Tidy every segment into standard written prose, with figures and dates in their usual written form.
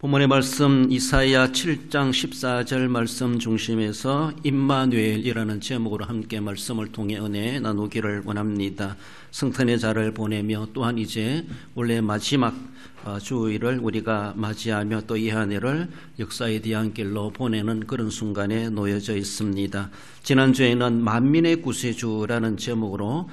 본문의 말씀 이사야 7장 14절 말씀 중심에서 임마누엘이라는 제목으로 함께 말씀을 통해 은혜 나누기를 원합니다. 성탄의 자를 보내며 또한 이제 원래 마지막 주일을 우리가 맞이하며 또 이 한 해를 역사의 뒤안길로 보내는 그런 순간에 놓여져 있습니다. 지난주에는 만민의 구세주라는 제목으로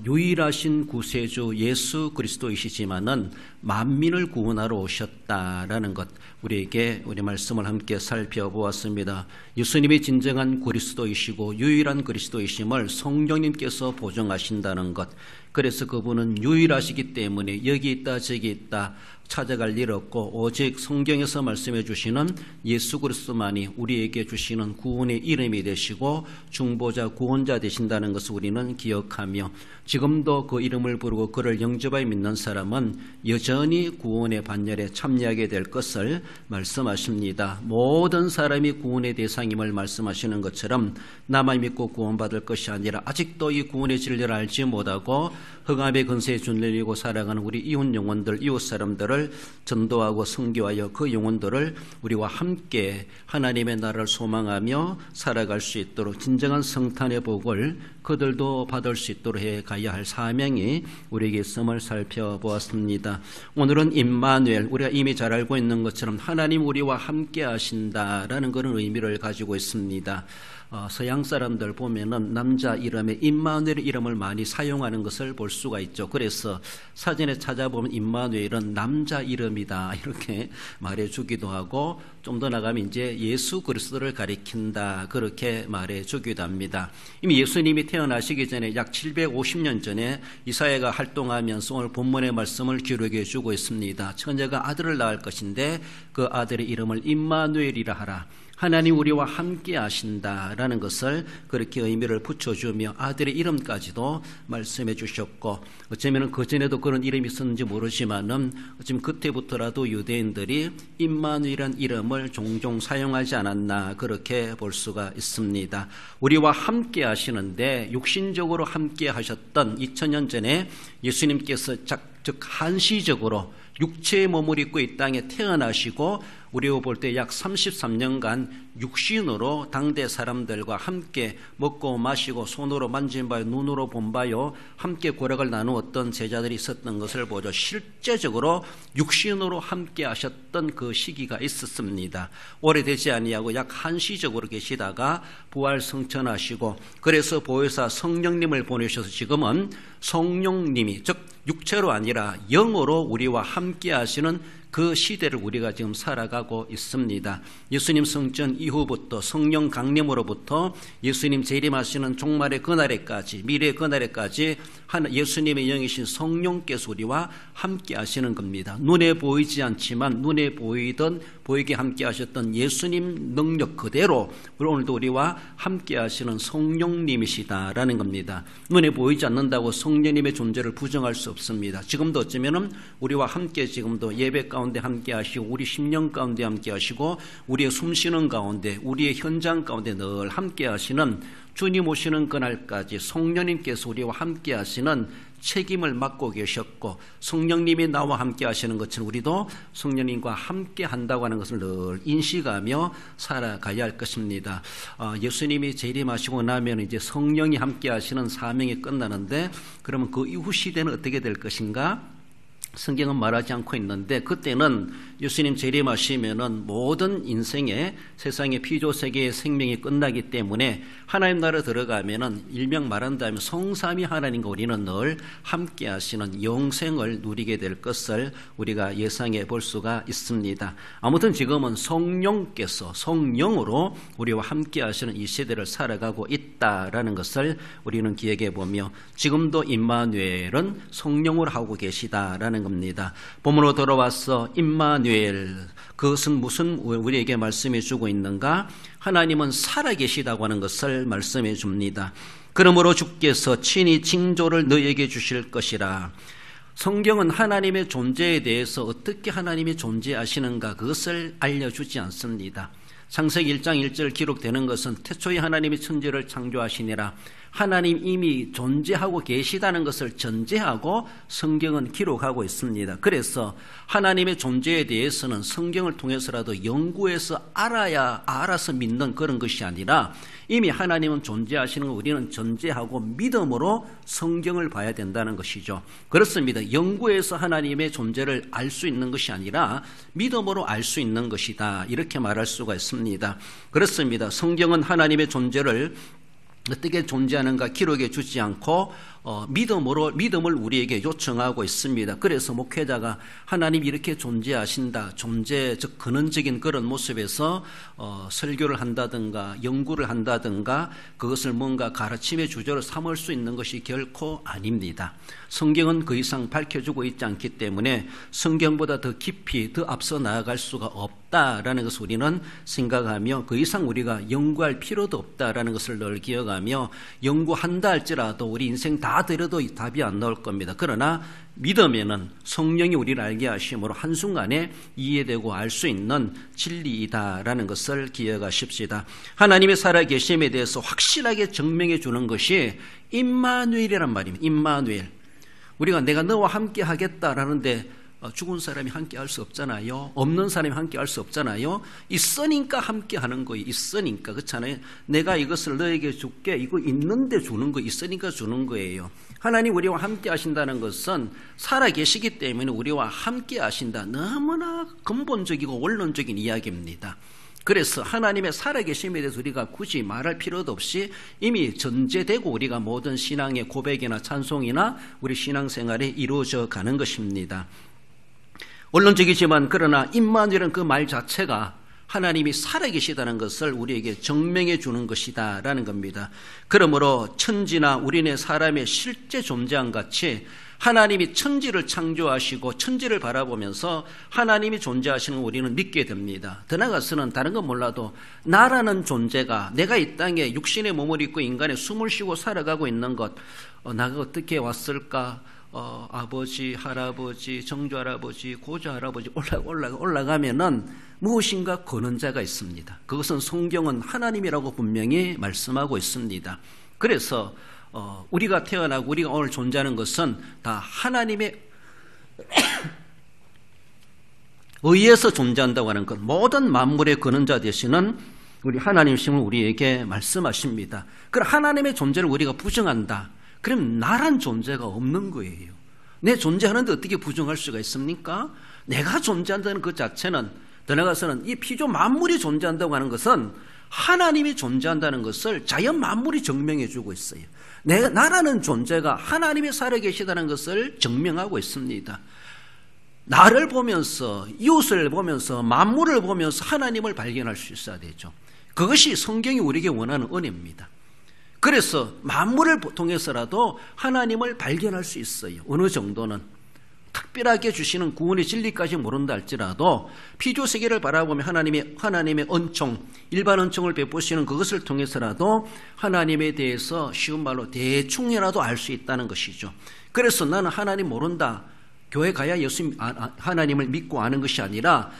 유일하신 구세주 예수 그리스도이시지만은 만민을 구원하러 오셨다라는 것, 우리에게 우리 말씀을 함께 살펴보았습니다. 예수님이 진정한 그리스도이시고 유일한 그리스도이심을 성령님께서 보증하신다는 것, 그래서 그분은 유일하시기 때문에 여기 있다 저기 있다 찾아갈 일 없고 오직 성경에서 말씀해 주시는 예수 그리스도만이 우리에게 주시는 구원의 이름이 되시고 중보자 구원자 되신다는 것을 우리는 기억하며, 지금도 그 이름을 부르고 그를 영접하여 믿는 사람은 여전히 구원의 반열에 참여하게 될 것을 말씀하십니다. 모든 사람이 구원의 대상임을 말씀하시는 것처럼 나만 믿고 구원받을 것이 아니라 아직도 이 구원의 진리를 알지 못하고 흑암의 근세에 준리고 살아가는 우리 이웃 영혼들, 이웃 사람들을 전도하고 선교하여 그 영혼들을 우리와 함께 하나님의 나라를 소망하며 살아갈 수 있도록 진정한 성탄의 복을 그들도 받을 수 있도록 해 가야 할 사명이 우리에게 있음을 살펴보았습니다. 오늘은 임마누엘, 우리가 이미 잘 알고 있는 것처럼 하나님 우리와 함께 하신다라는 그런 의미를 가지고 있습니다. 서양 사람들 보면은 남자 이름에 임마누엘 이름을 많이 사용하는 것을 볼 수가 있죠. 그래서 사전에 찾아보면 임마누엘은 남자 이름이다 이렇게 말해주기도 하고, 좀 더 나가면 이제 예수 그리스도를 가리킨다 그렇게 말해주기도 합니다. 이미 예수님이 태어나시기 전에 약 750년 전에 이사야가 활동하면서 오늘 본문의 말씀을 기록해 주고 있습니다. 처녀가 아들을 낳을 것인데 그 아들의 이름을 임마누엘이라 하라. 하나님 우리와 함께 하신다라는 것을 그렇게 의미를 붙여주며 아들의 이름까지도 말씀해 주셨고, 어쩌면 그전에도 그런 이름이 있었는지 모르지만은 지금 그때부터라도 유대인들이 임마누엘이라는 이름을 종종 사용하지 않았나 그렇게 볼 수가 있습니다. 우리와 함께 하시는데 육신적으로 함께 하셨던 2000년 전에 예수님께서 즉 한시적으로 육체의 몸을 입고 이 땅에 태어나시고 우리가 볼 때 약 33년간 육신으로 당대 사람들과 함께 먹고 마시고 손으로 만진 바요 눈으로 본 바요 함께 고락을 나누었던 제자들이 있었던 것을 보죠. 실제적으로 육신으로 함께 하셨던 그 시기가 있었습니다. 오래되지 아니하고 약 한시적으로 계시다가 부활 승천하시고, 그래서 보혜사 성령님을 보내셔서 지금은 성령님이 즉 육체로 아니라 영으로 우리와 함께 하시는 그 시대를 우리가 지금 살아가고 있습니다. 예수님 성전 이후부터 성령 강림으로부터 예수님 재림하시는 종말의 그날에까지, 미래의 그날에까지 예수님의 영이신 성령께서 우리와 함께 하시는 겁니다. 눈에 보이지 않지만 눈에 보이게 함께 하셨던 예수님 능력 그대로 오늘도 우리와 함께 하시는 성령님이시다라는 겁니다. 눈에 보이지 않는다고 성령님의 존재를 부정할 수 없습니다. 지금도 어쩌면은 우리와 함께 지금도 예배 가운데 함께 하시고 우리 심령 가운데 함께 하시고 우리의 숨쉬는 가운데 우리의 현장 가운데 늘 함께 하시는 주님 오시는 그날까지 성령님께서 우리와 함께 하시는 책임을 맡고 계셨고, 성령님이 나와 함께 하시는 것처럼 우리도 성령님과 함께 한다고 하는 것을 늘 인식하며 살아가야 할 것입니다. 예수님이 재림하시고 나면 이제 성령이 함께 하시는 사명이 끝나는데, 그러면 그 이후 시대는 어떻게 될 것인가? 성경은 말하지 않고 있는데, 그때는 예수님 재림하시면은 모든 인생의 세상의 피조세계의 생명이 끝나기 때문에 하나님 나라 들어가면은 일명 말한다면 성삼위 하나님과 우리는 늘 함께 하시는 영생을 누리게 될 것을 우리가 예상해 볼 수가 있습니다. 아무튼 지금은 성령께서 성령으로 우리와 함께 하시는 이 시대를 살아가고 있다라는 것을 우리는 기억해 보며, 지금도 임마누엘은 성령으로 하고 계시다라는 겁니다. 본문으로 돌아와서 임마누엘, 그것은 무슨 우리에게 말씀해 주고 있는가? 하나님은 살아계시다고 하는 것을 말씀해 줍니다. 그러므로 주께서 친히 징조를 너희에게 주실 것이라. 성경은 하나님의 존재에 대해서 어떻게 하나님이 존재하시는가 그것을 알려주지 않습니다. 창세기 1장 1절 기록되는 것은 태초에 하나님이 천지를 창조하시니라. 하나님 이미 존재하고 계시다는 것을 전제하고 성경은 기록하고 있습니다. 그래서 하나님의 존재에 대해서는 성경을 통해서라도 연구해서 알아서 믿는 그런 것이 아니라 이미 하나님은 존재하시는 거 우리는 전제하고 믿음으로 성경을 봐야 된다는 것이죠. 그렇습니다. 연구해서 하나님의 존재를 알 수 있는 것이 아니라 믿음으로 알 수 있는 것이다. 이렇게 말할 수가 있습니다. 그렇습니다. 성경은 하나님의 존재를 어떻게 존재하는가 기록해 주지 않고 믿음을 우리에게 요청하고 있습니다. 그래서 목회자가 하나님 이렇게 존재하신다, 즉 근원적인 그런 모습에서 설교를 한다든가 연구를 한다든가 그것을 뭔가 가르침의 주제로 삼을 수 있는 것이 결코 아닙니다. 성경은 그 이상 밝혀주고 있지 않기 때문에 성경보다 더 깊이 더 앞서 나아갈 수가 없다라는 것을 우리는 생각하며 그 이상 우리가 연구할 필요도 없다라는 것을 늘 기억하며 연구한다 할지라도 우리 인생 다 들여도 답이 안 나올 겁니다. 그러나 믿음에는 성령이 우리를 알게 하심으로 한순간에 이해되고 알 수 있는 진리이다라는 것을 기억하십시다. 하나님의 살아계심에 대해서 확실하게 증명해 주는 것이 임마누엘이란 말입니다. 임마누엘. 우리가 내가 너와 함께 하겠다라는데 죽은 사람이 함께 할 수 없잖아요. 없는 사람이 함께 할 수 없잖아요. 있으니까 함께 하는 거예요. 있으니까. 그렇잖아요. 내가 이것을 너에게 줄게. 이거 있는데 주는 거, 있으니까 주는 거예요. 하나님 우리와 함께 하신다는 것은 살아계시기 때문에 우리와 함께 하신다. 너무나 근본적이고 원론적인 이야기입니다. 그래서 하나님의 살아계심에 대해서 우리가 굳이 말할 필요도 없이 이미 전제되고 우리가 모든 신앙의 고백이나 찬송이나 우리 신앙생활에 이루어져 가는 것입니다. 원론적이지만 그러나 임마누엘은 그 말 자체가 하나님이 살아계시다는 것을 우리에게 증명해 주는 것이다라는 겁니다. 그러므로 천지나 우리네 사람의 실제 존재함 같이 하나님이 천지를 창조하시고 천지를 바라보면서 하나님이 존재하시는 걸 우리는 믿게 됩니다. 더 나아가서는 다른 건 몰라도 나라는 존재가 내가 이 땅에 육신의 몸을 입고 인간의 숨을 쉬고 살아가고 있는 것 나가 어떻게 왔을까? 아버지, 할아버지, 정조할아버지, 고조할아버지 올라가면은 무엇인가 권원자가 있습니다. 그것은 성경은 하나님이라고 분명히 말씀하고 있습니다. 그래서 우리가 태어나고 우리가 오늘 존재하는 것은 다 하나님의 의해서 존재한다고 하는 것, 모든 만물의 근원자 되시는 우리 하나님이심을 우리에게 말씀하십니다. 그럼 하나님의 존재를 우리가 부정한다. 그럼 나란 존재가 없는 거예요. 내 존재하는데 어떻게 부정할 수가 있습니까? 내가 존재한다는 것 자체는 더 나아가서는 이 피조 만물이 존재한다고 하는 것은 하나님이 존재한다는 것을 자연 만물이 증명해 주고 있어요. 나라는 존재가 하나님이 살아계시다는 것을 증명하고 있습니다. 나를 보면서 이웃을 보면서 만물을 보면서 하나님을 발견할 수 있어야 되죠. 그것이 성경이 우리에게 원하는 은혜입니다. 그래서 만물을 통해서라도 하나님을 발견할 수 있어요. 어느 정도는 특별하게 주시는 구원의 진리까지 모른다 할지라도 피조세계를 바라보면 하나님의 은총, 일반 은총을 베푸시는 그것을 통해서라도 하나님에 대해서 쉬운 말로 대충이라도 알 수 있다는 것이죠. 그래서 나는 하나님 모른다. 교회 가야 하나님을 믿고 아는 것이 아니라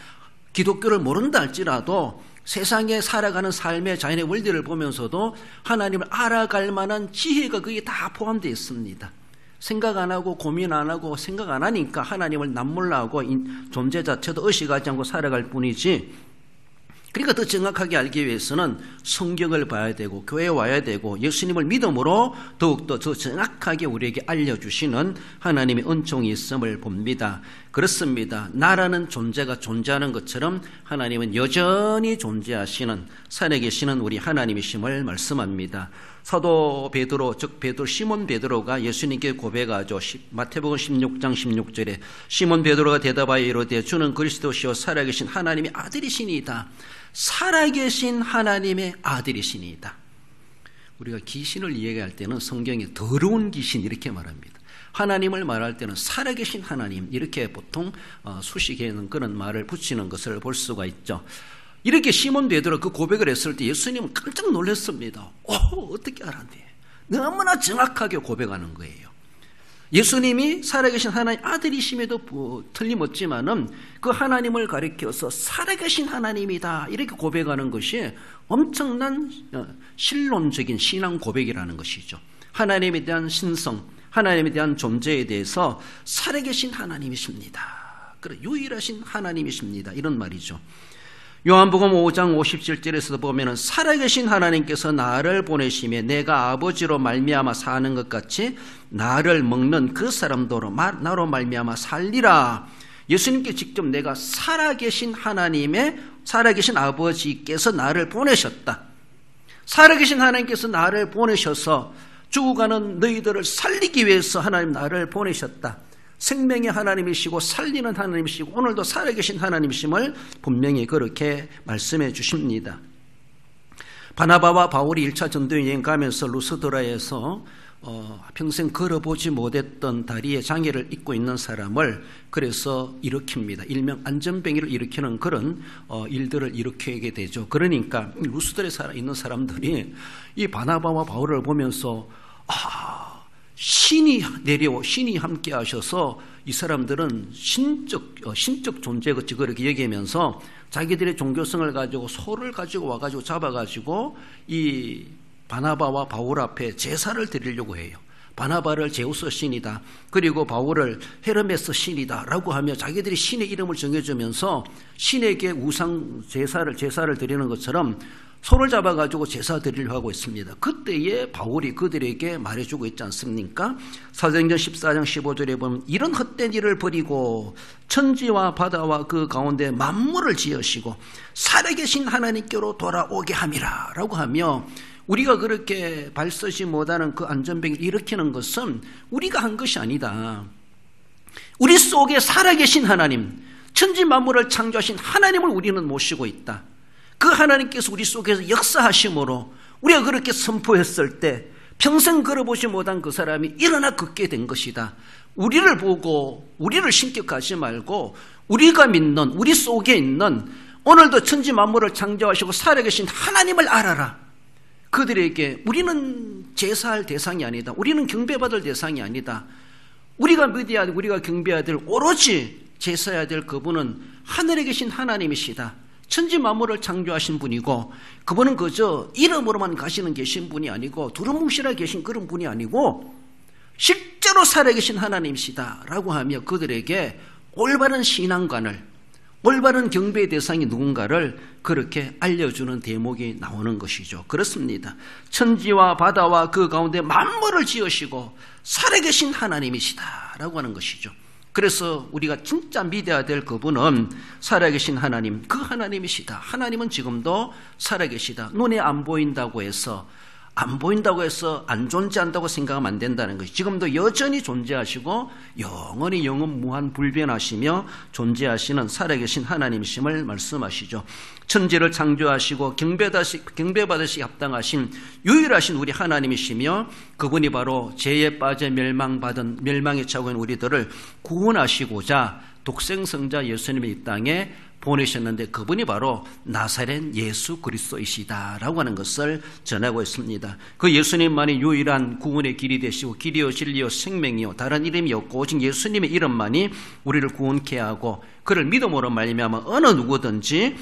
기독교를 모른다 할지라도 세상에 살아가는 삶의 자연의 원리를 보면서도 하나님을 알아갈 만한 지혜가 거기에 다 포함되어 있습니다. 생각 안 하고 고민 안 하고 생각 안 하니까 하나님을 남몰라하고 존재 자체도 의식하지 않고 살아갈 뿐이지. 그러니까 더 정확하게 알기 위해서는 성경을 봐야 되고 교회에 와야 되고 예수님을 믿음으로 더욱더 더 정확하게 우리에게 알려주시는 하나님의 은총이 있음을 봅니다. 그렇습니다. 나라는 존재가 존재하는 것처럼 하나님은 여전히 존재하시는 살아계시는 우리 하나님이심을 말씀합니다. 사도 베드로 즉 시몬 베드로가 예수님께 고백하죠. 마태복음 16장 16절에 시몬 베드로가 대답하여 이르되 주는 그리스도시요 살아계신 하나님의 아들이시니이다. 살아계신 하나님의 아들이시니이다. 우리가 귀신을 이야기할 때는 성경에 더러운 귀신 이렇게 말합니다. 하나님을 말할 때는 살아계신 하나님 이렇게 보통 수식에는 그런 말을 붙이는 것을 볼 수가 있죠. 이렇게 시몬 베드로 그 고백을 했을 때 예수님은 깜짝 놀랐습니다. 어떻게 알았대? 너무나 정확하게 고백하는 거예요. 예수님이 살아계신 하나님 아들이심에도 틀림없지만은 그 하나님을 가리켜서 살아계신 하나님이다 이렇게 고백하는 것이 엄청난 신론적인 신앙 고백이라는 것이죠. 하나님에 대한 신성, 하나님에 대한 존재에 대해서 살아계신 하나님이십니다. 그래, 유일하신 하나님이십니다. 이런 말이죠. 요한복음 5장 57절에서 보면은 살아계신 하나님께서 나를 보내심에 내가 아버지로 말미암아 사는 것 같이 나를 먹는 그 사람도 나로 말미암아 살리라. 예수님께 직접 내가 살아계신 하나님의 살아계신 아버지께서 나를 보내셨다. 살아계신 하나님께서 나를 보내셔서 죽어가는 너희들을 살리기 위해서 하나님 나를 보내셨다. 생명의 하나님이시고 살리는 하나님이시고 오늘도 살아계신 하나님이심을 분명히 그렇게 말씀해 주십니다. 바나바와 바울이 1차 전도여행 가면서 루스드라에서 평생 걸어보지 못했던 다리에 장애를 입고 있는 사람을 그래서 일으킵니다. 일명 안전병이를 일으키는 그런 일들을 일으키게 되죠. 그러니까 루스드라에 있는 사람들이 이 바나바와 바울을 보면서 신이 내려오, 신이 함께 하셔서 이 사람들은 신적 존재같이 그렇게 여기면서 자기들의 종교성을 가지고 소를 가지고 와가지고 잡아가지고 이 바나바와 바울 앞에 제사를 드리려고 해요. 바나바를 제우스 신이다. 그리고 바울을 헤르메스 신이다. 라고 하며 자기들이 신의 이름을 정해주면서 신에게 우상 제사를 드리는 것처럼 소를 잡아가지고 제사 드리려고 하고 있습니다. 그때에 바울이 그들에게 말해주고 있지 않습니까? 사도행전 14장 15절에 보면 이런 헛된 일을 버리고 천지와 바다와 그 가운데 만물을 지으시고 살아계신 하나님께로 돌아오게 함이라 라고 하며 우리가 그렇게 발서지 못하는 그 안전병을 일으키는 것은 우리가 한 것이 아니다. 우리 속에 살아계신 하나님, 천지 만물을 창조하신 하나님을 우리는 모시고 있다. 그 하나님께서 우리 속에서 역사하심으로 우리가 그렇게 선포했을 때 평생 걸어보지 못한 그 사람이 일어나 걷게 된 것이다. 우리를 보고 우리를 신격하지 말고 우리가 믿는 우리 속에 있는 오늘도 천지 만물을 창조하시고 살아계신 하나님을 알아라. 그들에게 우리는 제사할 대상이 아니다. 우리는 경배받을 대상이 아니다. 우리가 믿어야 될, 우리가 경배해야 될 오로지 제사해야 될 그분은 하늘에 계신 하나님이시다. 천지 만물을 창조하신 분이고 그분은 그저 이름으로만 계신 분이 아니고 두루뭉실하게 계신 그런 분이 아니고 실제로 살아계신 하나님이시다 라고 하며 그들에게 올바른 신앙관을 올바른 경배의 대상이 누군가를 그렇게 알려주는 대목이 나오는 것이죠. 그렇습니다. 천지와 바다와 그 가운데 만물을 지으시고 살아계신 하나님이시다 라고 하는 것이죠. 그래서 우리가 진짜 믿어야 될 그분은 살아계신 하나님, 그 하나님이시다. 하나님은 지금도 살아계시다. 눈에 안 보인다고 해서 안 존재한다고 생각하면 안 된다는 것이 지금도 여전히 존재하시고 영원히 영원 무한 불변하시며 존재하시는 살아계신 하나님이심을 말씀하시죠. 천지를 창조하시고 경배받으시 합당하신 유일하신 우리 하나님이시며 그분이 바로 죄에 빠져 멸망에 차고 있는 우리들을 구원하시고자 독생성자 예수님의 이 땅에 보내셨는데 그분이 바로 나사렛 예수 그리스도이시다라고 하는 것을 전하고 있습니다. 그 예수님만이 유일한 구원의 길이 되시고 길이요 진리요 생명이요 다른 이름이 없고 오직 예수님의 이름만이 우리를 구원케 하고 그를 믿음으로 말미암아 어느 누구든지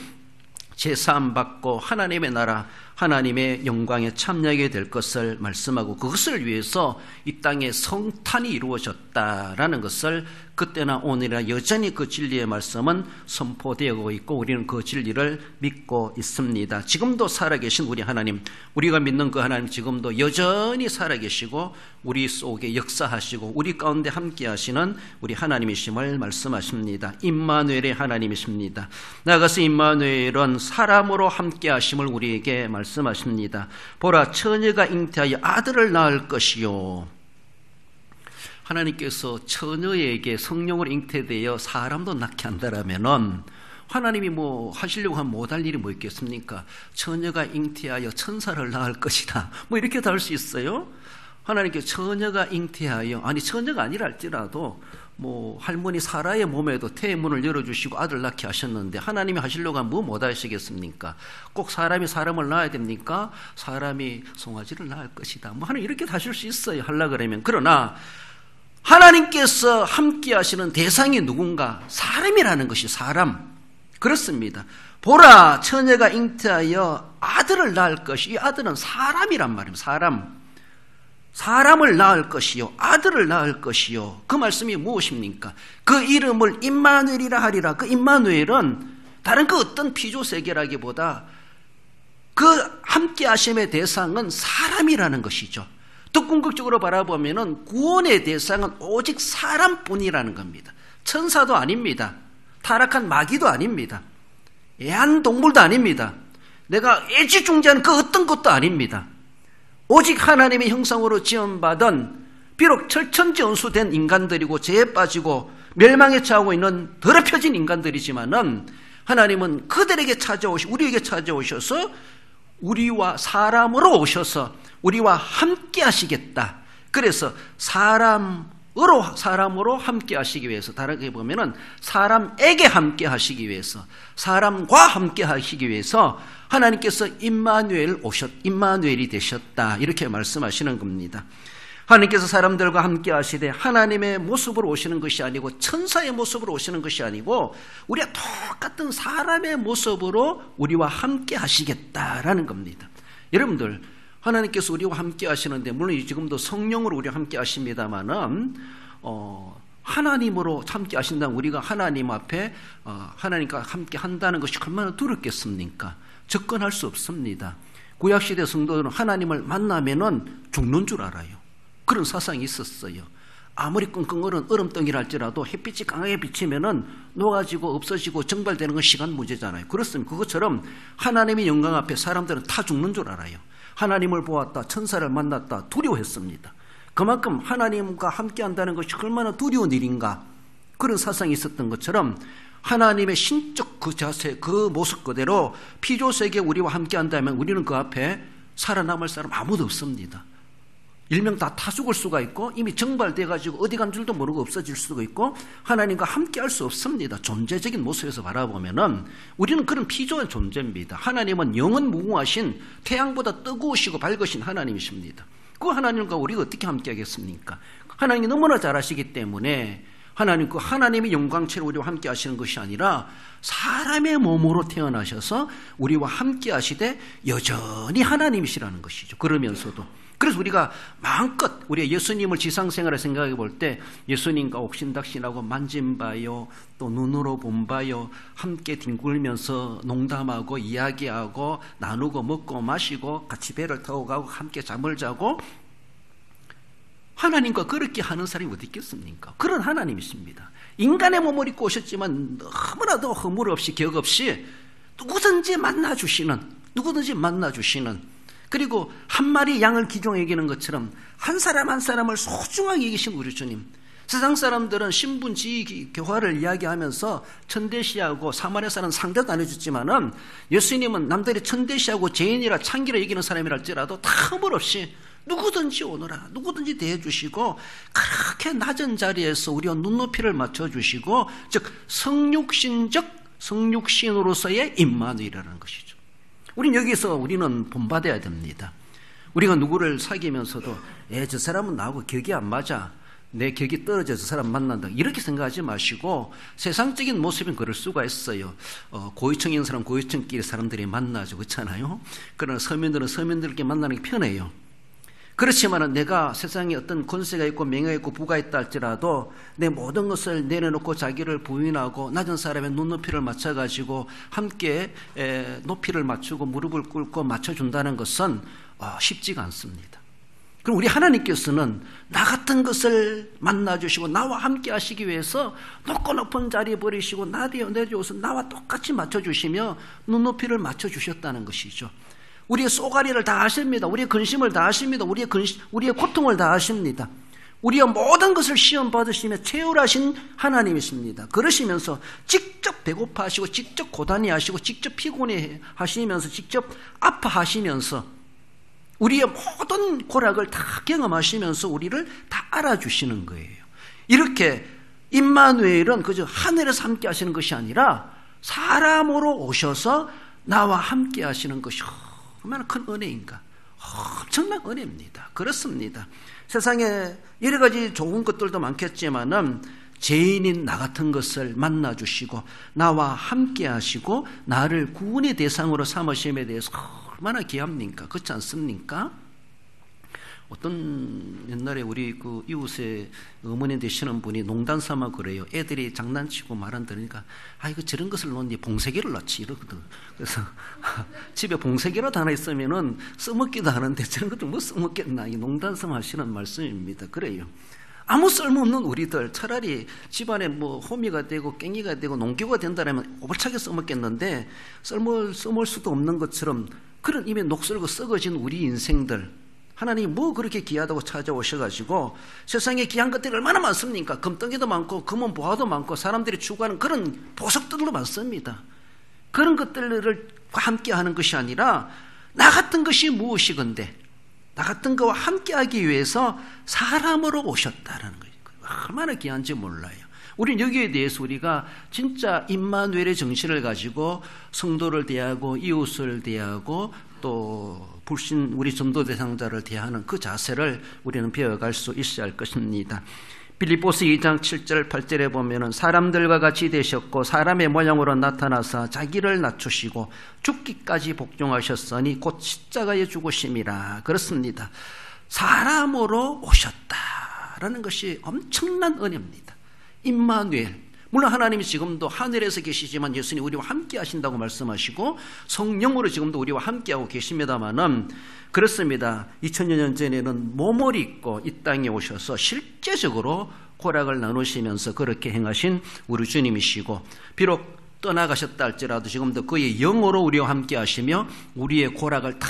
제사함 받고 하나님의 나라 하나님의 영광에 참여하게 될 것을 말씀하고 그것을 위해서 이 땅에 성탄이 이루어졌다라는 것을 그때나 오늘이나 여전히 그 진리의 말씀은 선포되고 있고 우리는 그 진리를 믿고 있습니다. 지금도 살아계신 우리 하나님, 우리가 믿는 그 하나님 지금도 여전히 살아계시고 우리 속에 역사하시고 우리 가운데 함께 하시는 우리 하나님이심을 말씀하십니다. 임마누엘의 하나님이십니다. 나아가서 임마누엘은 사람으로 함께 하심을 우리에게 말씀하십니다. 보라 처녀가 잉태하여 아들을 낳을 것이요. 하나님께서 처녀에게 성령으로 잉태되어 사람도 낳게 한다라면은 하나님이 뭐 하시려고 하면 못할 일이 뭐 있겠습니까? 처녀가 잉태하여 천사를 낳을 것이다. 뭐 이렇게도 할 수 있어요? 하나님께 처녀가 잉태하여 아니 처녀가 아니라 할지라도 뭐 할머니 사라의 몸에도 태의 문을 열어주시고 아들 낳게 하셨는데 하나님이 하시려고 하면 뭐 못하시겠습니까? 꼭 사람이 사람을 낳아야 됩니까? 사람이 송아지를 낳을 것이다. 뭐 하나님 이렇게 하실 수 있어요. 하려고 그러면. 그러나 하나님께서 함께 하시는 대상이 누군가? 사람이라는 것이 사람. 그렇습니다. 보라, 처녀가 잉태하여 아들을 낳을 것이, 이 아들은 사람이란 말입니다. 사람을 낳을 것이요, 아들을 낳을 것이요. 그 말씀이 무엇입니까? 그 이름을 임마누엘이라 하리라. 그 임마누엘은 다른 그 어떤 피조세계라기보다 그 함께 하심의 대상은 사람이라는 것이죠. 더 궁극적으로 바라보면은 구원의 대상은 오직 사람뿐이라는 겁니다. 천사도 아닙니다. 타락한 마귀도 아닙니다. 애완동물도 아닙니다. 내가 애지중지한 그 어떤 것도 아닙니다. 오직 하나님의 형상으로 지음받은 비록 철천지연수된 인간들이고 죄에 빠지고 멸망에 처하고 있는 더럽혀진 인간들이지만은 하나님은 그들에게 우리에게 찾아오셔서 우리와 사람으로 오셔서 우리와 함께 하시겠다. 그래서 사람으로 함께 하시기 위해서, 다르게 보면은 사람에게 함께 하시기 위해서, 사람과 함께 하시기 위해서 하나님께서 임마누엘이 되셨다. 이렇게 말씀하시는 겁니다. 하나님께서 사람들과 함께 하시되 하나님의 모습으로 오시는 것이 아니고 천사의 모습으로 오시는 것이 아니고 우리가 똑같은 사람의 모습으로 우리와 함께 하시겠다라는 겁니다. 여러분들, 하나님께서 우리와 함께 하시는데 물론 지금도 성령으로 우리와 함께 하십니다만은 하나님으로 함께 하신다면 우리가 하나님 앞에 하나님과 함께 한다는 것이 얼마나 두렵겠습니까? 접근할 수 없습니다. 구약시대 성도들은 하나님을 만나면은 죽는 줄 알아요. 그런 사상이 있었어요. 아무리 끙끙 얼은 얼음덩이랄지라도 햇빛이 강하게 비치면은 녹아지고 없어지고 증발되는 건 시간 문제잖아요. 그렇습니다. 그것처럼 하나님의 영광 앞에 사람들은 다 죽는 줄 알아요. 하나님을 보았다, 천사를 만났다, 두려워했습니다. 그만큼 하나님과 함께 한다는 것이 얼마나 두려운 일인가, 그런 사상이 있었던 것처럼 하나님의 신적 그 자세, 그 모습 그대로 피조세계에 우리와 함께 한다면 우리는 그 앞에 살아남을 사람 아무도 없습니다. 일명 다 죽을 수가 있고 이미 증발돼가지고 어디 간 줄도 모르고 없어질 수도 있고 하나님과 함께 할 수 없습니다. 존재적인 모습에서 바라보면은 우리는 그런 피조한 존재입니다. 하나님은 영원 무궁하신 태양보다 뜨거우시고 밝으신 하나님이십니다. 그 하나님과 우리가 어떻게 함께 하겠습니까? 하나님이 너무나 잘하시기 때문에 하나님의 영광체로 우리와 함께 하시는 것이 아니라 사람의 몸으로 태어나셔서 우리와 함께 하시되 여전히 하나님이시라는 것이죠. 그러면서도 그래서 우리가 마음껏 우리가 예수님을 지상생활에 생각해 볼 때 예수님과 옥신닥신하고 만진 바요, 또 눈으로 본 바요, 함께 뒹굴면서 농담하고 이야기하고 나누고 먹고 마시고 같이 배를 타고 가고 함께 잠을 자고 하나님과 그렇게 하는 사람이 어디 있겠습니까? 그런 하나님이십니다. 인간의 몸을 입고 오셨지만 너무나도 허물 없이 격 없이 누구든지 만나주시는 그리고 한 마리 양을 기종에 여기는 것처럼 한 사람 한 사람을 소중하게 여기신 우리 주님. 세상 사람들은 신분, 지위, 교화를 이야기하면서 천대시하고 사마리아사는 상대도 안 해줬지만은 예수님은 남들이 천대시하고 죄인이라 창기라 여기는 사람이랄지라도 다 허물 없이 누구든지 오너라, 누구든지 대해주시고 그렇게 낮은 자리에서 우리와 눈높이를 맞춰주시고 즉 성육신으로서의 임마누엘이라는 것이죠. 우리는 본받아야 됩니다. 우리가 누구를 사귀면서도 저 사람은 나하고 격이 안 맞아, 내 격이 떨어져서 사람 만난다, 이렇게 생각하지 마시고 세상적인 모습은 그럴 수가 있어요. 고위층 있는 사람 고위층끼리 사람들이 만나죠, 그렇잖아요. 그러나 서민들은 서민들끼리 만나는 게 편해요. 그렇지만 내가 세상에 어떤 권세가 있고 명예가 있고 부가 있다 할지라도 내 모든 것을 내려놓고 자기를 부인하고 낮은 사람의 눈높이를 맞춰가지고 함께 높이를 맞추고 무릎을 꿇고 맞춰준다는 것은 쉽지가 않습니다. 그럼 우리 하나님께서는 나 같은 것을 만나주시고 나와 함께 하시기 위해서 높고 높은 자리에 버리시고 내려오셔서 나와 똑같이 맞춰주시며 눈높이를 맞춰주셨다는 것이죠. 우리의 쏘가리를 다 아십니다. 우리의 근심을 다 아십니다. 우리의 고통을 다 아십니다. 우리의 모든 것을 시험받으시며 채울하신 하나님이십니다. 그러시면서 직접 배고파하시고 직접 고단해하시고 직접 피곤해하시면서 직접 아파하시면서 우리의 모든 고락을 다 경험하시면서 우리를 다 알아주시는 거예요. 이렇게 임마누엘은 그저 하늘에서 함께 하시는 것이 아니라 사람으로 오셔서 나와 함께 하시는 것이 얼마나 큰 은혜인가, 엄청난 은혜입니다. 그렇습니다. 세상에 여러 가지 좋은 것들도 많겠지만은 죄인인 나 같은 것을 만나주시고 나와 함께 하시고 나를 구원의 대상으로 삼으심에 대해서 얼마나 귀합니까? 그렇지 않습니까? 어떤 옛날에 우리 그 이웃에 어머니 되시는 분이 농담 삼아 그래요. 애들이 장난치고 말 안 들으니까 이거 저런 것을 놓니 봉쇄기를 놨지 이러거든. 그래서 집에 봉쇄기라도 하나 있으면은 써먹기도 하는데 저런 것도 뭐 써먹겠나. 이 농담 삼아 하시는 말씀입니다. 그래요. 아무 쓸모없는 우리들 차라리 집안에 뭐 호미가 되고 깽이가 되고 농기구가 된다면 오벌차게 써먹겠는데 써먹을 수도 없는 것처럼 그런 이미 녹슬고 썩어진 우리 인생들 하나님 뭐 그렇게 귀하다고 찾아오셔가지고 세상에 귀한 것들이 얼마나 많습니까? 금덩이도 많고 금은 보화도 많고 사람들이 추구하는 그런 보석들도 많습니다. 그런 것들을 함께 하는 것이 아니라 나 같은 것이 무엇이건데 나 같은 것과 함께하기 위해서 사람으로 오셨다라는 거예요. 얼마나 귀한지 몰라요. 우리는 여기에 대해서 우리가 진짜 임마누엘의 정신을 가지고 성도를 대하고 이웃을 대하고 또 불신 우리 전도 대상자를 대하는 그 자세를 우리는 배워갈 수 있어야 할 것입니다. 빌립보서 2장 7절 8절에 보면은 사람들과 같이 되셨고 사람의 모양으로 나타나사 자기를 낮추시고 죽기까지 복종하셨으니 곧 십자가에 죽으심이라. 그렇습니다. 사람으로 오셨다라는 것이 엄청난 은혜입니다. 임마누엘. 물론 하나님이 지금도 하늘에서 계시지만 예수님 우리와 함께 하신다고 말씀하시고 성령으로 지금도 우리와 함께하고 계십니다마는 그렇습니다. 2000년 전에는 몸을 입고 이 땅에 오셔서 실제적으로 고락을 나누시면서 그렇게 행하신 우리 주님이시고 비록 떠나가셨다 할지라도 지금도 그의 영으로 우리와 함께 하시며 우리의 고락을 다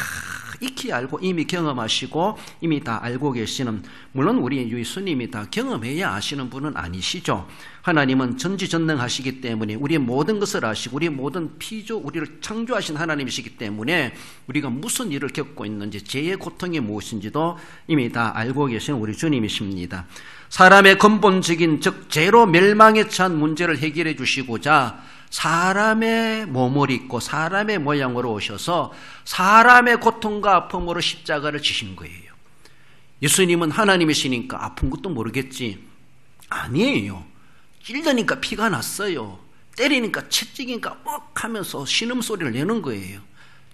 익히 알고 이미 경험하시고 이미 다 알고 계시는, 물론 우리 예수님이 다 경험해야 아시는 분은 아니시죠. 하나님은 전지전능하시기 때문에 우리의 모든 것을 아시고 우리의 모든 피조 우리를 창조하신 하나님이시기 때문에 우리가 무슨 일을 겪고 있는지 죄의 고통이 무엇인지도 이미 다 알고 계신 우리 주님이십니다. 사람의 근본적인 즉 죄로 멸망에 처한 문제를 해결해 주시고자 사람의 몸을 입고 사람의 모양으로 오셔서 사람의 고통과 아픔으로 십자가를 지신 거예요. 예수님은 하나님이시니까 아픈 것도 모르겠지. 아니에요. 찔르니까 피가 났어요. 때리니까 채찍이니까 뻑 하면서 신음소리를 내는 거예요.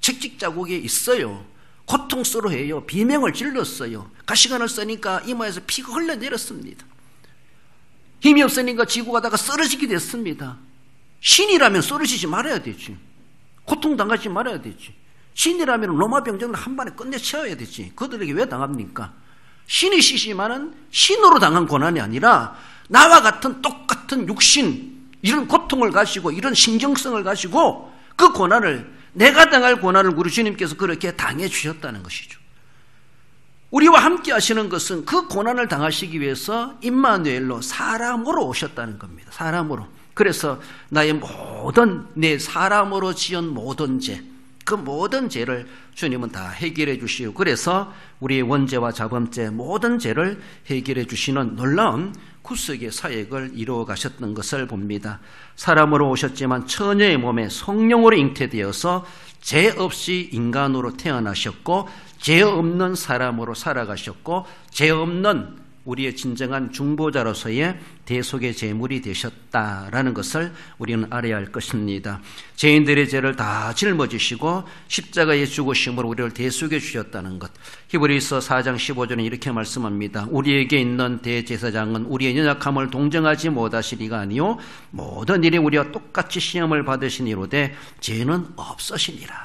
채찍 자국이 있어요. 고통스러워해요. 비명을 질렀어요. 가시관을 쓰니까 이마에서 피가 흘러내렸습니다. 힘이 없으니까 지고 가다가 쓰러지게 됐습니다. 신이라면 쓰러지지 말아야 되지. 고통당하지 말아야 되지. 신이라면 로마 병정을 한 번에 끝내쳐야 되지. 그들에게 왜 당합니까? 신이시지만은 신으로 당한 고난이 아니라 나와 같은 똑같은 육신, 이런 고통을 가지고 이런 신경성을 가지고 그 고난을, 내가 당할 고난을 우리 주님께서 그렇게 당해 주셨다는 것이죠. 우리와 함께 하시는 것은 그 고난을 당하시기 위해서 임마누엘로 사람으로 오셨다는 겁니다. 사람으로. 그래서 나의 모든 내 사람으로 지은 모든 죄, 그 모든 죄를 주님은 다 해결해 주시고 그래서 우리의 원죄와 자범죄 모든 죄를 해결해 주시는 놀라운 구속의 사역을 이루어 가셨던 것을 봅니다. 사람으로 오셨지만 처녀의 몸에 성령으로 잉태되어서 죄 없이 인간으로 태어나셨고 죄 없는 사람으로 살아가셨고 죄 없는 우리의 진정한 중보자로서의 대속의 제물이 되셨다라는 것을 우리는 알아야 할 것입니다. 죄인들의 죄를 다 짊어지시고 십자가에 죽으심으로 우리를 대속해 주셨다는 것. 히브리서 4장 15절은 이렇게 말씀합니다. 우리에게 있는 대제사장은 우리의 연약함을 동정하지 못하시리가 아니요 모든 일에 우리와 똑같이 시험을 받으시니로되 죄는 없으시니라.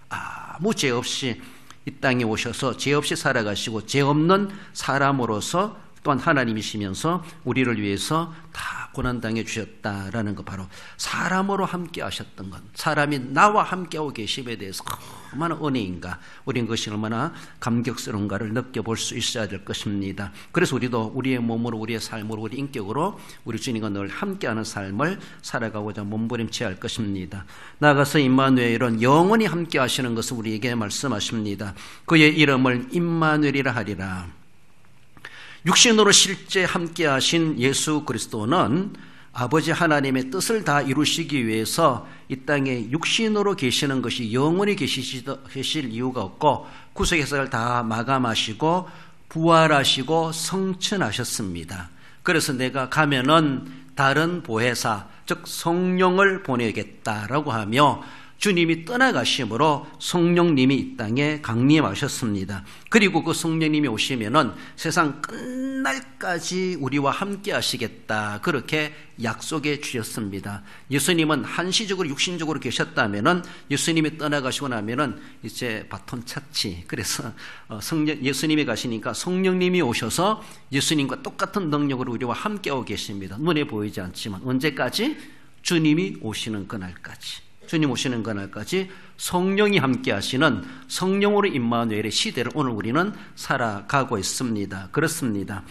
아무 죄 없이 이 땅에 오셔서 죄 없이 살아가시고 죄 없는 사람으로서 또한 하나님이시면서 우리를 위해서 다 고난당해 주셨다라는 것, 바로 사람으로 함께 하셨던 것, 사람이 나와 함께하고 계심에 대해서 얼마나 은혜인가, 우리는 그것이 얼마나 감격스러운가를 느껴볼 수 있어야 될 것입니다. 그래서 우리도 우리의 몸으로 우리의 삶으로 우리 인격으로 우리 주님과 늘 함께하는 삶을 살아가고자 몸부림쳐야 할 것입니다. 나아가서 임마누엘은 영원히 함께 하시는 것을 우리에게 말씀하십니다. 그의 이름을 임마누엘이라 하리라. 육신으로 실제 함께 하신 예수 그리스도는 아버지 하나님의 뜻을 다 이루시기 위해서 이 땅에 육신으로 계시는 것이 영원히 계실 이유가 없고 구속해석을 다 마감하시고 부활하시고 성천하셨습니다. 그래서 내가 가면은 다른 보혜사 즉 성령을 보내겠다라고 하며 주님이 떠나가심으로 성령님이 이 땅에 강림하셨습니다. 그리고 그 성령님이 오시면은 세상 끝날까지 우리와 함께 하시겠다 그렇게 약속해 주셨습니다. 예수님은 한시적으로 육신적으로 계셨다면은 예수님이 떠나가시고 나면은 이제 바톤 차치. 그래서 예수님이 가시니까 성령님이 오셔서 예수님과 똑같은 능력으로 우리와 함께하고 계십니다. 눈에 보이지 않지만 언제까지? 주님이 오시는 그날까지. 주님 오시는 그날까지 성령이 함께 하시는 성령으로 임마누엘의 시대를 오늘 우리는 살아가고 있습니다. 그렇습니다.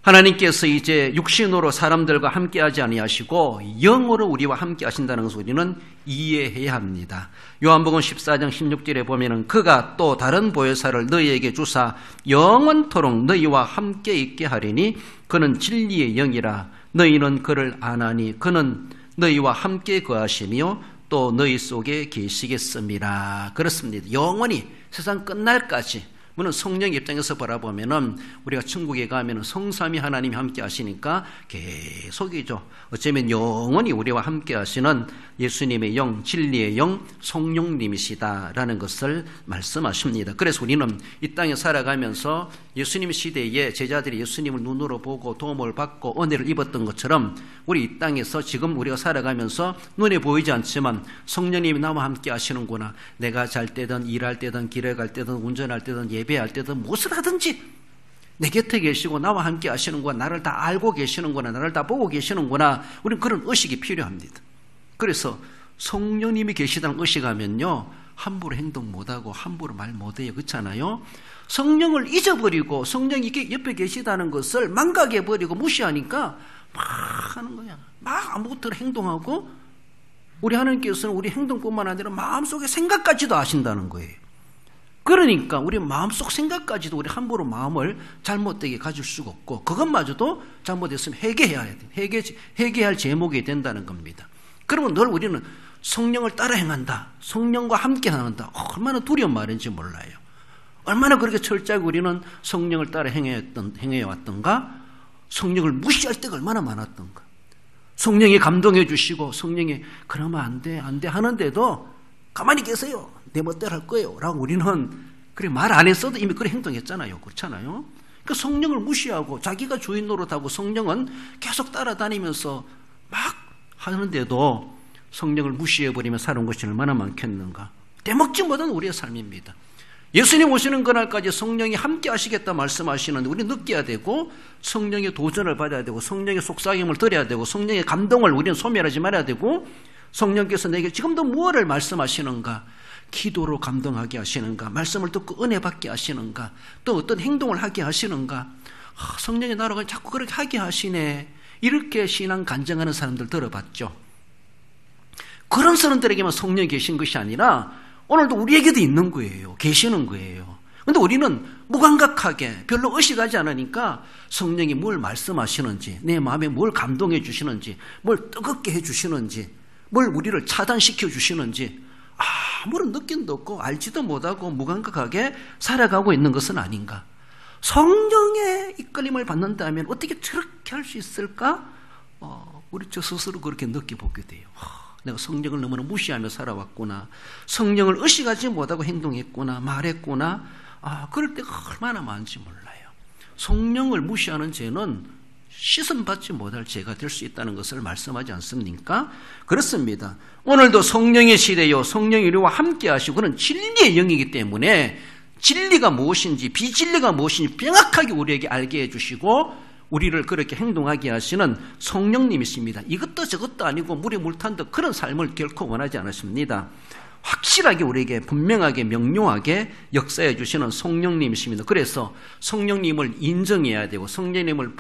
하나님께서 이제 육신으로 사람들과 함께 하지 아니하시고 영으로 우리와 함께 하신다는 것을 우리는 이해해야 합니다. 요한복음 14장 16절에 보면은 그가 또 다른 보혜사를 너희에게 주사 영원토록 너희와 함께 있게 하리니 그는 진리의 영이라 너희는 그를 아나니 그는 너희와 함께 거하시며 또 너희 속에 계시겠습니다. 그렇습니다. 영원히 세상 끝날까지. 물론 성령 입장에서 바라보면은 우리가 천국에 가면은 성삼위 하나님이 함께 하시니까 계속이죠. 어쩌면 영원히 우리와 함께 하시는 예수님의 영, 진리의 영, 성령님이시다라는 것을 말씀하십니다. 그래서 우리는 이 땅에 살아가면서 예수님 시대에 제자들이 예수님을 눈으로 보고 도움을 받고 은혜를 입었던 것처럼 우리 이 땅에서 지금 우리가 살아가면서 눈에 보이지 않지만 성령님이 나와 함께 하시는구나. 내가 잘 때든 일할 때든 길에 갈 때든 운전할 때든 예배할 때든 무엇을 하든지 내 곁에 계시고 나와 함께 하시는구나. 나를 다 알고 계시는구나. 나를 다 보고 계시는구나. 우리는 그런 의식이 필요합니다. 그래서 성령님이 계시다는 의식하면요 함부로 행동 못하고 함부로 말 못해요. 그렇잖아요. 성령을 잊어버리고 성령이 옆에 계시다는 것을 망각해버리고 무시하니까 막 하는 거야. 막 아무것도 행동하고 우리 하나님께서는 우리 행동뿐만 아니라 마음속의 생각까지도 아신다는 거예요. 그러니까 우리 마음속 생각까지도 우리 함부로 마음을 잘못되게 가질 수가 없고 그것마저도 잘못했으면 회개해야 돼. 회개할 제목이 된다는 겁니다. 그러면 늘 우리는 성령을 따라 행한다. 성령과 함께 행한다. 얼마나 두려운 말인지 몰라요. 얼마나 그렇게 철저하게 우리는 성령을 따라 행해왔던가? 성령을 무시할 때가 얼마나 많았던가? 성령이 감동해 주시고 성령이 그러면 안 돼 하는데도 가만히 계세요. 내 멋대로 할 거예요. 라고 우리는 그래 말 안 했어도 이미 그래 행동했잖아요. 그렇잖아요. 그러니까 성령을 무시하고 자기가 주인 노릇하고 성령은 계속 따라다니면서 막 하는데도 성령을 무시해버리며 사는 것이 얼마나 많겠는가. 떼먹지 못한 우리의 삶입니다. 예수님 오시는 그날까지 성령이 함께 하시겠다 말씀하시는데 우리는 느껴야 되고 성령의 도전을 받아야 되고 성령의 속삭임을 들어야 되고 성령의 감동을 우리는 소멸하지 말아야 되고 성령께서 내게 지금도 무엇을 말씀하시는가, 기도로 감동하게 하시는가, 말씀을 듣고 은혜 받게 하시는가, 또 어떤 행동을 하게 하시는가. 성령의 나라가 자꾸 그렇게 하게 하시네. 이렇게 신앙 간증하는 사람들 들어봤죠. 그런 사람들에게만 성령이 계신 것이 아니라 오늘도 우리에게도 있는 거예요. 계시는 거예요. 그런데 우리는 무감각하게 별로 의식하지 않으니까 성령이 뭘 말씀하시는지, 내 마음에 뭘 감동해 주시는지, 뭘 뜨겁게 해 주시는지, 뭘 우리를 차단시켜 주시는지 아무런 느낌도 없고 알지도 못하고 무감각하게 살아가고 있는 것은 아닌가. 성령의 이끌림을 받는다면 어떻게 저렇게 할 수 있을까? 우리 저 스스로 그렇게 느껴보게 돼요. 내가 성령을 너무나 무시하며 살아왔구나. 성령을 의식하지 못하고 행동했구나. 말했구나. 그럴 때가 얼마나 많은지 몰라요. 성령을 무시하는 죄는 씻음받지 못할 죄가 될 수 있다는 것을 말씀하지 않습니까? 그렇습니다. 오늘도 성령의 시대요. 성령이 우리와 함께 하시고 그는 진리의 영이기 때문에 진리가 무엇인지 비진리가 무엇인지 명확하게 우리에게 알게 해주시고 우리를 그렇게 행동하게 하시는 성령님이십니다. 이것도 저것도 아니고 물에 물 탄 듯 그런 삶을 결코 원하지 않으십니다. 확실하게 우리에게 분명하게 명료하게 역사해 주시는 성령님이십니다. 그래서 성령님을 인정해야 되고 성령님을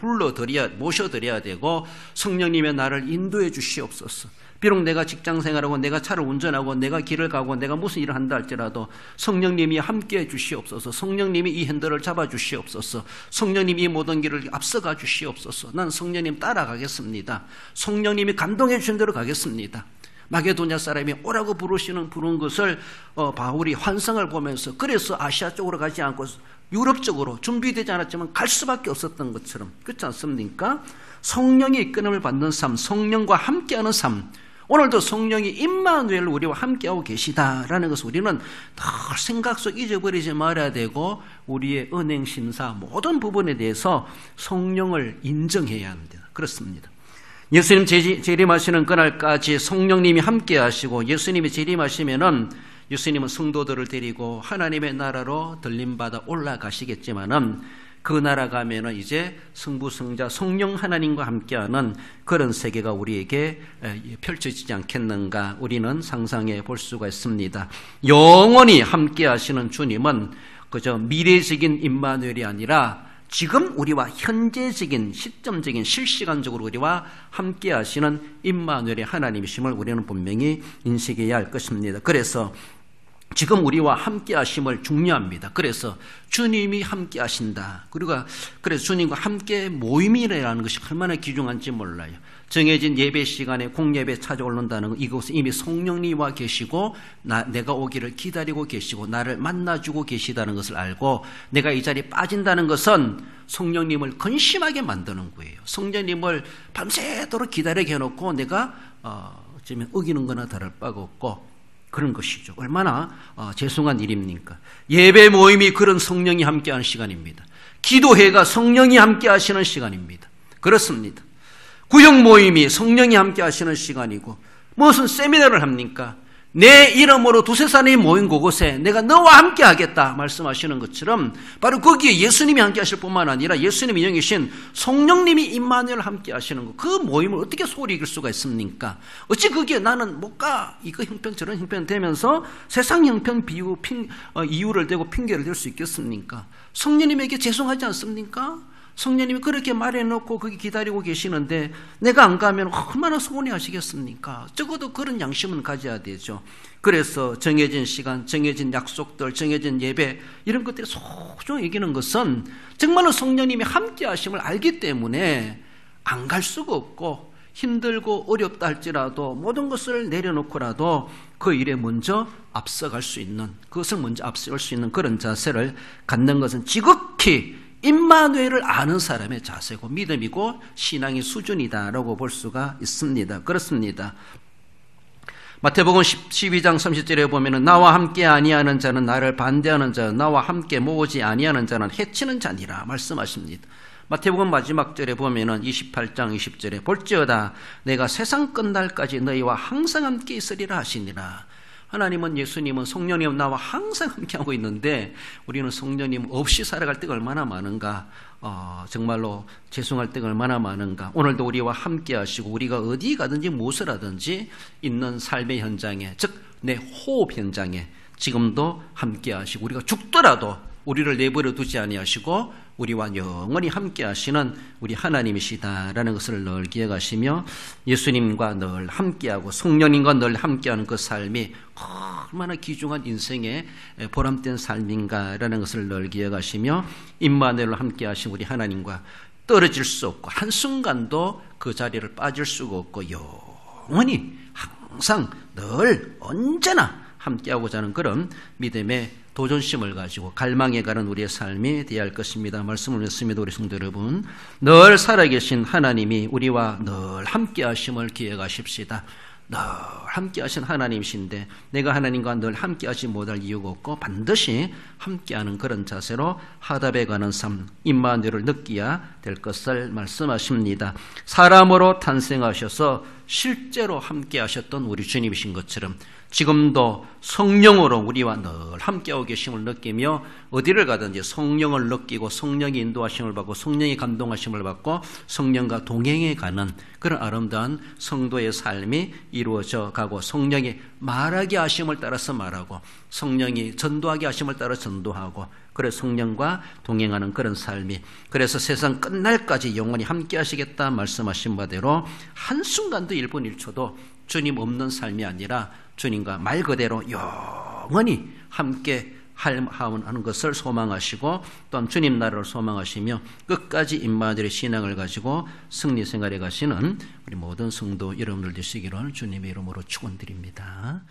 모셔드려야 되고 성령님의 나를 인도해 주시옵소서. 비록 내가 직장생활하고 내가 차를 운전하고 내가 길을 가고 내가 무슨 일을 한다 할지라도 성령님이 함께해 주시옵소서. 성령님이 이 핸들을 잡아 주시옵소서. 성령님이 이 모든 길을 앞서가 주시옵소서. 난 성령님 따라가겠습니다. 성령님이 감동해 주신 대로 가겠습니다. 마게도냐 사람이 오라고 부른 것을 바울이 환상을 보면서, 그래서 아시아 쪽으로 가지 않고 유럽 쪽으로 준비되지 않았지만 갈 수밖에 없었던 것처럼, 그렇지 않습니까? 성령이 이끌림을 받는 삶, 성령과 함께하는 삶, 오늘도 성령이 임마누엘 우리와 함께하고 계시다라는 것을 우리는 늘 생각 속 잊어버리지 말아야 되고, 우리의 은행 심사 모든 부분에 대해서 성령을 인정해야 합니다. 그렇습니다. 예수님 재림하시는 그날까지 성령님이 함께하시고, 예수님이 재림하시면은 예수님은 성도들을 데리고 하나님의 나라로 들림받아 올라가시겠지만은, 그 나라 가면은 이제 성부, 성자, 성령 하나님과 함께하는 그런 세계가 우리에게 펼쳐지지 않겠는가, 우리는 상상해 볼 수가 있습니다. 영원히 함께하시는 주님은 그저 미래적인 임마누엘이 아니라 지금 우리와 현재적인, 시점적인, 실시간적으로 우리와 함께 하시는 임마누엘의 하나님이심을 우리는 분명히 인식해야 할 것입니다. 그래서 지금 우리와 함께 하심을 중요합니다. 그래서 주님이 함께 하신다. 그래서 주님과 함께 모임이라는 것이 얼마나 귀중한지 몰라요. 정해진 예배 시간에 공예배 찾아오는다는 것, 이것은 이미 성령님이 와 계시고 내가 오기를 기다리고 계시고 나를 만나주고 계시다는 것을 알고, 내가 이 자리에 빠진다는 것은 성령님을 근심하게 만드는 거예요. 성령님을 밤새도록 기다리게 해놓고 내가 어쩌면 어기는 거나 다를 바가 없고, 그런 것이죠. 얼마나 죄송한 일입니까? 예배 모임이 그런 성령이 함께하는 시간입니다. 기도회가 성령이 함께 하시는 시간입니다. 그렇습니다. 구역 모임이 성령이 함께 하시는 시간이고, 무슨 세미나를 합니까? 내 이름으로 두세 사람이 모인 그곳에 내가 너와 함께 하겠다 말씀하시는 것처럼, 바로 거기에 예수님이 함께 하실 뿐만 아니라 예수님이 인용하신 성령님이 임마누엘 함께 하시는 것, 그 모임을 어떻게 소홀히 이길 수가 있습니까? 어찌 거기에 나는 못 가, 이거 형편 저런 형편 되면서 세상 형편 이유를 대고 핑계를 댈 수 있겠습니까? 성령님에게 죄송하지 않습니까? 성령님이 그렇게 말해놓고 거기 기다리고 계시는데 내가 안 가면 얼마나 서운해하시겠습니까? 적어도 그런 양심은 가져야 되죠. 그래서 정해진 시간, 정해진 약속들, 정해진 예배, 이런 것들이 소중히 여기는 것은 정말로 성령님이 함께 하심을 알기 때문에 안 갈 수가 없고, 힘들고 어렵다 할지라도 모든 것을 내려놓고라도 그 일에 먼저 앞서갈 수 있는, 그것을 먼저 앞서갈 수 있는 그런 자세를 갖는 것은 지극히 임마누엘을 아는 사람의 자세고 믿음이고 신앙의 수준이다라고 볼 수가 있습니다. 그렇습니다. 마태복음 12장 30절에 보면은 나와 함께 아니하는 자는 나를 반대하는 자, 나와 함께 모으지 아니하는 자는 해치는 자니라 말씀하십니다. 마태복음 마지막 절에 보면은 28장 20절에 볼지어다 내가 세상 끝날까지 너희와 항상 함께 있으리라 하시니라. 하나님은, 예수님은, 성령님은 나와 항상 함께하고 있는데 우리는 성령님 없이 살아갈 때가 얼마나 많은가, 정말로 죄송할 때가 얼마나 많은가. 오늘도 우리와 함께 하시고 우리가 어디 가든지 무엇을 하든지 있는 삶의 현장에, 즉 내 호흡 현장에 지금도 함께 하시고, 우리가 죽더라도 우리를 내버려 두지 아니하시고 우리와 영원히 함께 하시는 우리 하나님이시다라는 것을 늘 기억하시며, 예수님과 늘 함께하고 성령님과 늘 함께하는 그 삶이 얼마나 귀중한 인생의 보람된 삶인가라는 것을 늘 기억하시며, 임마누엘로 함께하신 우리 하나님과 떨어질 수 없고 한순간도 그 자리를 빠질 수가 없고 영원히 항상 늘 언제나 함께하고자 하는 그런 믿음의 도전심을 가지고 갈망해가는 우리의 삶이 되어야 할 것입니다. 말씀을 했습니다. 우리 성도 여러분, 늘 살아계신 하나님이 우리와 늘 함께하심을 기억하십시다. 늘 함께하신 하나님이신데 내가 하나님과 늘 함께하지 못할 이유가 없고 반드시 함께하는 그런 자세로 하답해가는 삶, 임마누엘을 느껴야 될 것을 말씀하십니다. 사람으로 탄생하셔서 실제로 함께하셨던 우리 주님이신 것처럼 지금도 성령으로 우리와 늘 함께하고 계심을 느끼며 어디를 가든지 성령을 느끼고 성령의 인도하심을 받고 성령의 감동하심을 받고 성령과 동행해 가는 그런 아름다운 성도의 삶이 이루어져 가고, 성령이 말하게 하심을 따라서 말하고 성령이 전도하게 하심을 따라 전도하고, 그래서 성령과 동행하는 그런 삶이, 그래서 세상 끝날까지 영원히 함께 하시겠다 말씀하신 바대로 한순간도 1분 1초도 주님 없는 삶이 아니라 주님과 말 그대로 영원히 함께 하는 것을 소망하시고 또한 주님 나라를 소망하시며 끝까지 임마누엘의 신앙을 가지고 승리 생활에 가시는 우리 모든 성도 여러분들 되시기를 주님의 이름으로 축원드립니다.